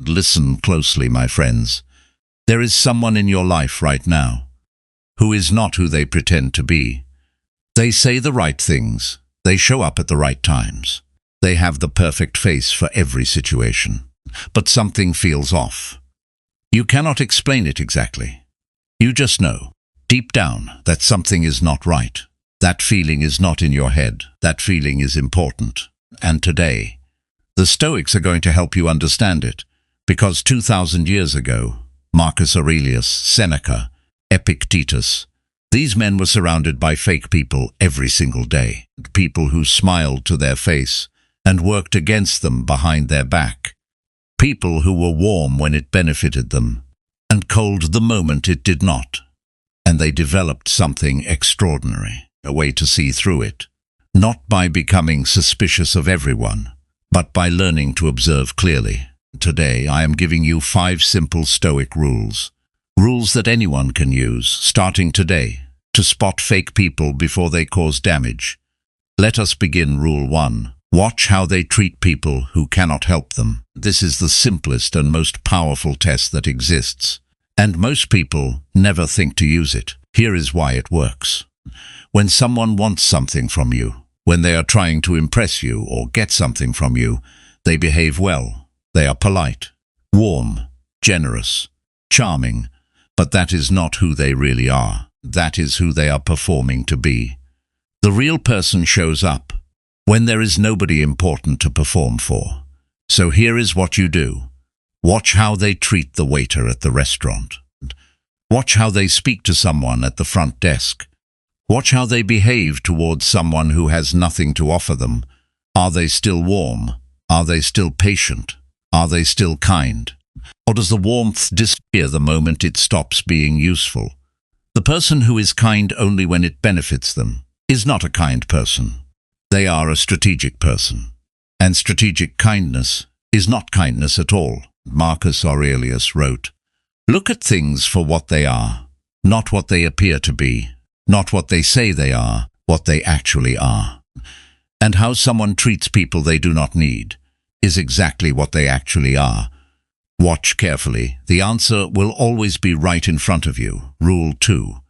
Listen closely, my friends. There is someone in your life right now who is not who they pretend to be. They say the right things. They show up at the right times. They have the perfect face for every situation. But something feels off. You cannot explain it exactly. You just know, deep down, that something is not right. That feeling is not in your head. That feeling is important. And today, the Stoics are going to help you understand it, because 2,000 years ago, Marcus Aurelius, Seneca, Epictetus, these men were surrounded by fake people every single day, people who smiled to their face and worked against them behind their back, people who were warm when it benefited them and cold the moment it did not. And they developed something extraordinary, a way to see through it, not by becoming suspicious of everyone, but by learning to observe clearly. Today, I am giving you 5 simple Stoic rules. Rules that anyone can use, starting today, to spot fake people before they cause damage. Let us begin Rule 1. Watch how they treat people who cannot help them. This is the simplest and most powerful test that exists, and most people never think to use it. Here is why it works. When someone wants something from you, when they are trying to impress you or get something from you, they behave well. They are polite, warm, generous, charming, but that is not who they really are. That is who they are performing to be. The real person shows up when there is nobody important to perform for. So here is what you do. Watch how they treat the waiter at the restaurant. Watch how they speak to someone at the front desk. Watch how they behave towards someone who has nothing to offer them. Are they still warm? Are they still patient? Are they still kind? Or does the warmth disappear the moment it stops being useful? The person who is kind only when it benefits them is not a kind person. They are a strategic person. And strategic kindness is not kindness at all. Marcus Aurelius wrote, "Look at things for what they are, not what they appear to be, not what they say they are, what they actually are." And how someone treats people they do not need is exactly what they actually are. Watch carefully. The answer will always be right in front of you. Rule 2.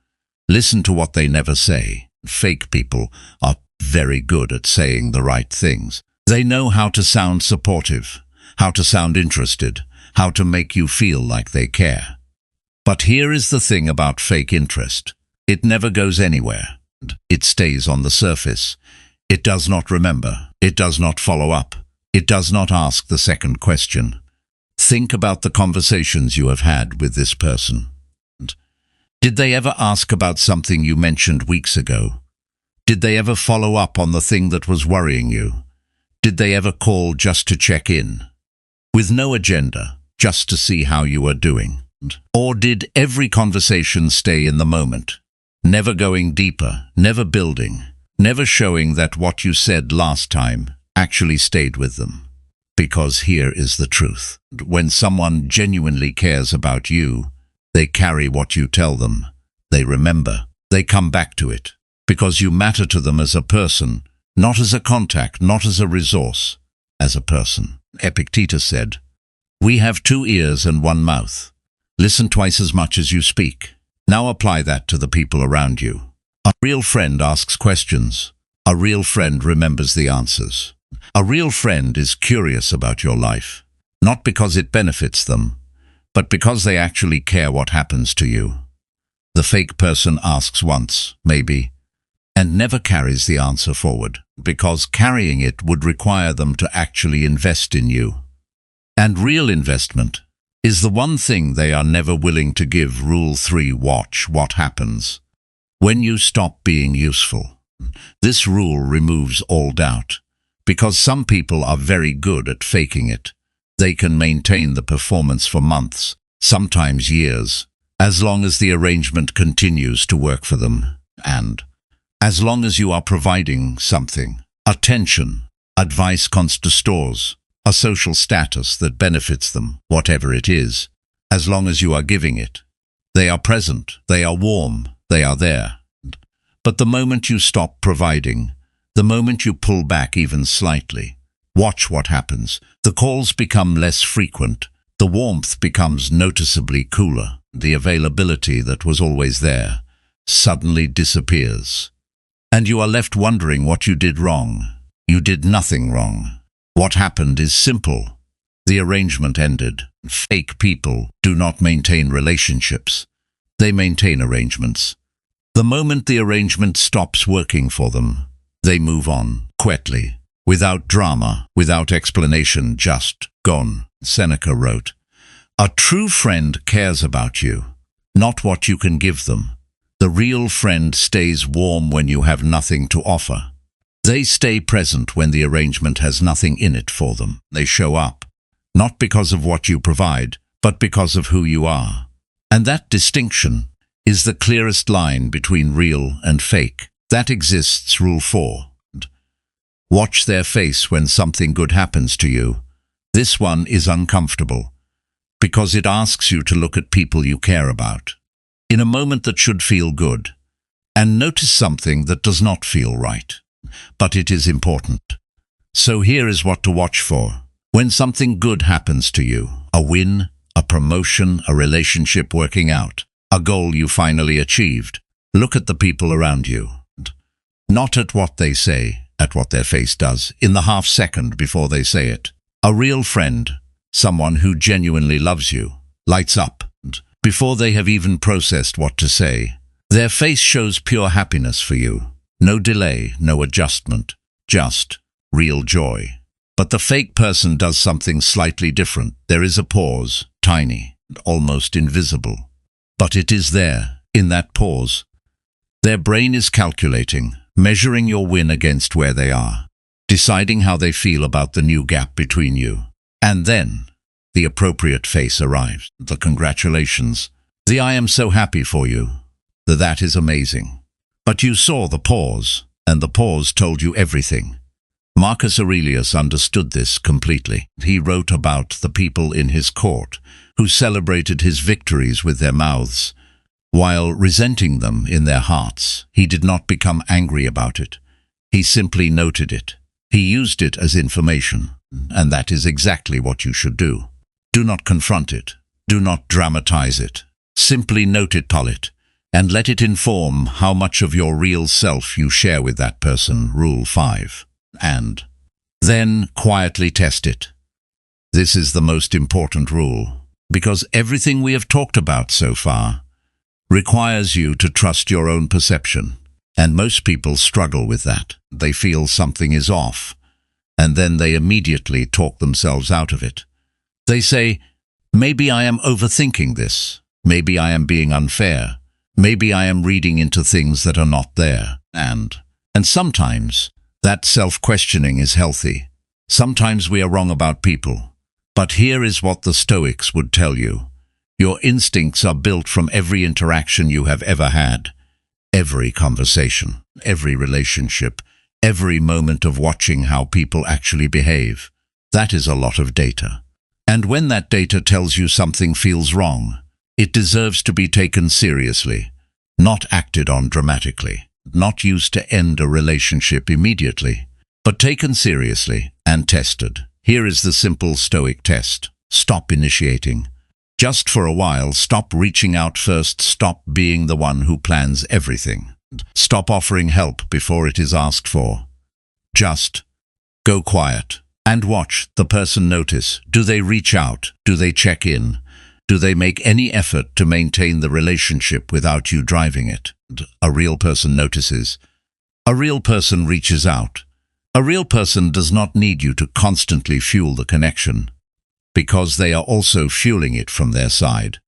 Listen to what they never say. Fake people are very good at saying the right things. They know how to sound supportive, how to sound interested, how to make you feel like they care. But here is the thing about fake interest. It never goes anywhere. It stays on the surface. It does not remember. It does not follow up. It does not ask the second question. Think about the conversations you have had with this person. Did they ever ask about something you mentioned weeks ago? Did they ever follow up on the thing that was worrying you? Did they ever call just to check in? With no agenda, just to see how you are doing? Or did every conversation stay in the moment, never going deeper, never building, never showing that what you said last time actually stayed with them? Because here is the truth. When someone genuinely cares about you, they carry what you tell them. They remember. They come back to it. Because you matter to them as a person, not as a contact, not as a resource, as a person. Epictetus said, "We have 2 ears and 1 mouth. Listen twice as much as you speak." Now apply that to the people around you. A real friend asks questions. A real friend remembers the answers. A real friend is curious about your life, not because it benefits them, but because they actually care what happens to you. The fake person asks once, maybe, and never carries the answer forward, because carrying it would require them to actually invest in you. And real investment is the one thing they are never willing to give. Rule 3. Watch what happens when you stop being useful. This rule removes all doubt. Because some people are very good at faking it. They can maintain the performance for months, sometimes years, as long as the arrangement continues to work for them. And as long as you are providing something, attention, advice, constant stores, a social status that benefits them, whatever it is, as long as you are giving it, they are present, they are warm, they are there. But the moment you stop providing, the moment you pull back even slightly, watch what happens. The calls become less frequent, The warmth becomes noticeably cooler. The availability that was always there suddenly disappears. And you are left wondering what you did wrong. You did nothing wrong. What happened is simple. The arrangement ended. Fake people do not maintain relationships. They maintain arrangements. The moment the arrangement stops working for them, they move on, quietly, without drama, without explanation, just gone. Seneca wrote, "A true friend cares about you, not what you can give them. The real friend stays warm when you have nothing to offer. They stay present when the arrangement has nothing in it for them. They show up, not because of what you provide, but because of who you are." And that distinction is the clearest line between real and fake. That exists, Rule 4. Watch their face when something good happens to you. This one is uncomfortable, because it asks you to look at people you care about, in a moment that should feel good, and notice something that does not feel right. But it is important. So here is what to watch for. When something good happens to you, a win, a promotion, a relationship working out, a goal you finally achieved, look at the people around you. Not at what they say, at what their face does, in the half second before they say it. A real friend, someone who genuinely loves you, lights up, before they have even processed what to say. Their face shows pure happiness for you. No delay, no adjustment, just real joy. But the fake person does something slightly different. There is a pause, tiny, almost invisible. But it is there, in that pause. Their brain is calculating, measuring your win against where they are, deciding how they feel about the new gap between you. And then, the appropriate face arrives. The congratulations. The "I am so happy for you." That is amazing. But you saw the pause, and the pause told you everything. Marcus Aurelius understood this completely. He wrote about the people in his court who celebrated his victories with their mouths, while resenting them in their hearts. He did not become angry about it. He simply noted it. He used it as information, and that is exactly what you should do. Do not confront it. Do not dramatize it. Simply note it, and let it inform how much of your real self you share with that person. Rule 5. And then quietly test it. This is the most important rule, because everything we have talked about so far requires you to trust your own perception. And most people struggle with that. They feel something is off, and then they immediately talk themselves out of it. They say, maybe I am overthinking this. Maybe I am being unfair. Maybe I am reading into things that are not there. And sometimes that self-questioning is healthy. Sometimes we are wrong about people. But here is what the Stoics would tell you. Your instincts are built from every interaction you have ever had. Every conversation, every relationship, every moment of watching how people actually behave. That is a lot of data. And when that data tells you something feels wrong, it deserves to be taken seriously, not acted on dramatically, not used to end a relationship immediately, but taken seriously and tested. Here is the simple Stoic test. Stop initiating. Just for a while, stop reaching out first. Stop being the one who plans everything. Stop offering help before it is asked for. Just go quiet and watch the person notice. Do they reach out? Do they check in? Do they make any effort to maintain the relationship without you driving it? A real person notices. A real person reaches out. A real person does not need you to constantly fuel the connection, because they are also fueling it from their side.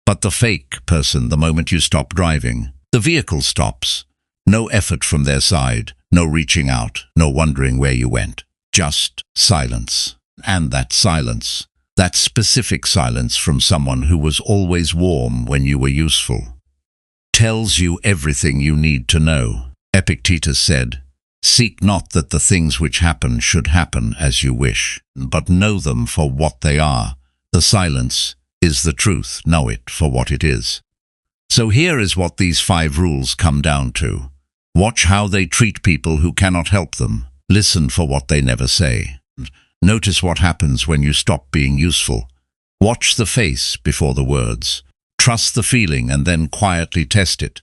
But the fake person, the moment you stop driving, the vehicle stops. No effort from their side, no reaching out, no wondering where you went. Just silence. And that silence, that specific silence from someone who was always warm when you were useful, tells you everything you need to know. Epictetus said, "Seek not that the things which happen should happen as you wish, but know them for what they are. The silence is the truth. Know it for what it is." So here is what these 5 rules come down to. Watch how they treat people who cannot help them. Listen for what they never say. Notice what happens when you stop being useful. Watch the face before the words. Trust the feeling and then quietly test it.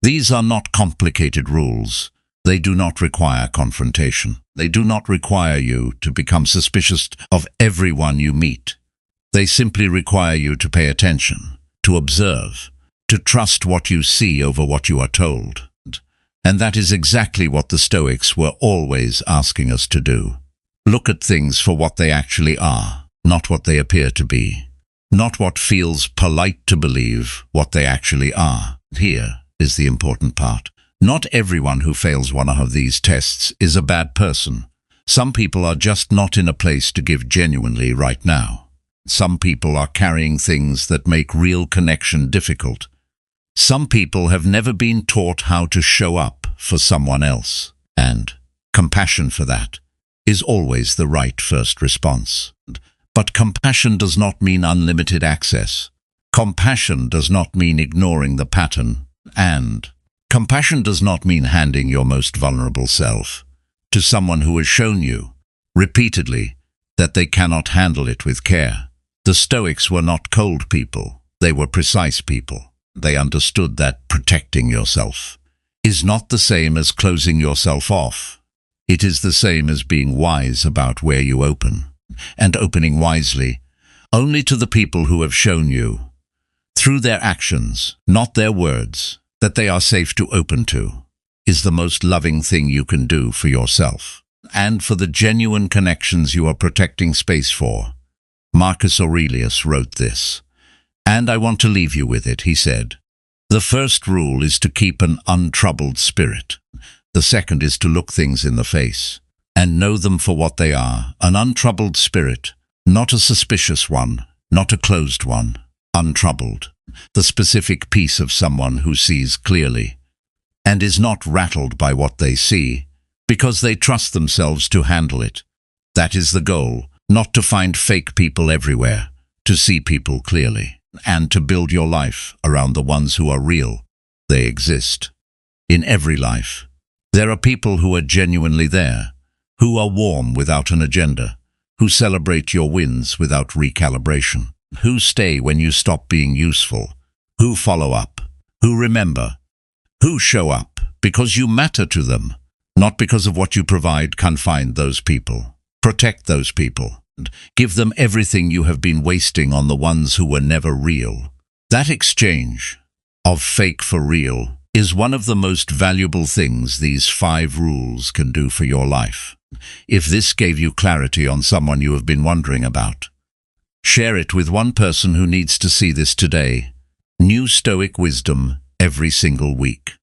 These are not complicated rules. They do not require confrontation. They do not require you to become suspicious of everyone you meet. They simply require you to pay attention, to observe, to trust what you see over what you are told. And that is exactly what the Stoics were always asking us to do. Look at things for what they actually are, not what they appear to be. Not what feels polite to believe, what they actually are. Here is the important part. Not everyone who fails one of these tests is a bad person. Some people are just not in a place to give genuinely right now. Some people are carrying things that make real connection difficult. Some people have never been taught how to show up for someone else, and compassion for that is always the right first response. But compassion does not mean unlimited access. Compassion does not mean ignoring the pattern, and compassion does not mean handing your most vulnerable self to someone who has shown you, repeatedly, that they cannot handle it with care. The Stoics were not cold people. They were precise people. They understood that protecting yourself is not the same as closing yourself off. It is the same as being wise about where you open, and opening wisely only to the people who have shown you, through their actions, not their words, that they are safe to open to, is the most loving thing you can do for yourself, and for the genuine connections you are protecting space for. Marcus Aurelius wrote this, and I want to leave you with it. He said, "The first rule is to keep an untroubled spirit. The second is to look things in the face and know them for what they are, an untroubled spirit, not a suspicious one, not a closed one, untroubled, the specific peace of someone who sees clearly and is not rattled by what they see because they trust themselves to handle it. That is the goal, not to find fake people everywhere, to see people clearly, and to build your life around the ones who are real. They exist. In every life, there are people who are genuinely there, who are warm without an agenda, who celebrate your wins without recalibration, who stay when you stop being useful, who follow up, who remember, who show up because you matter to them, not because of what you provide. Can find those people, protect those people, and give them everything you have been wasting on the ones who were never real. That exchange of fake for real is one of the most valuable things these 5 rules can do for your life. If this gave you clarity on someone you have been wondering about, share it with one person who needs to see this today. New Stoic wisdom every single week.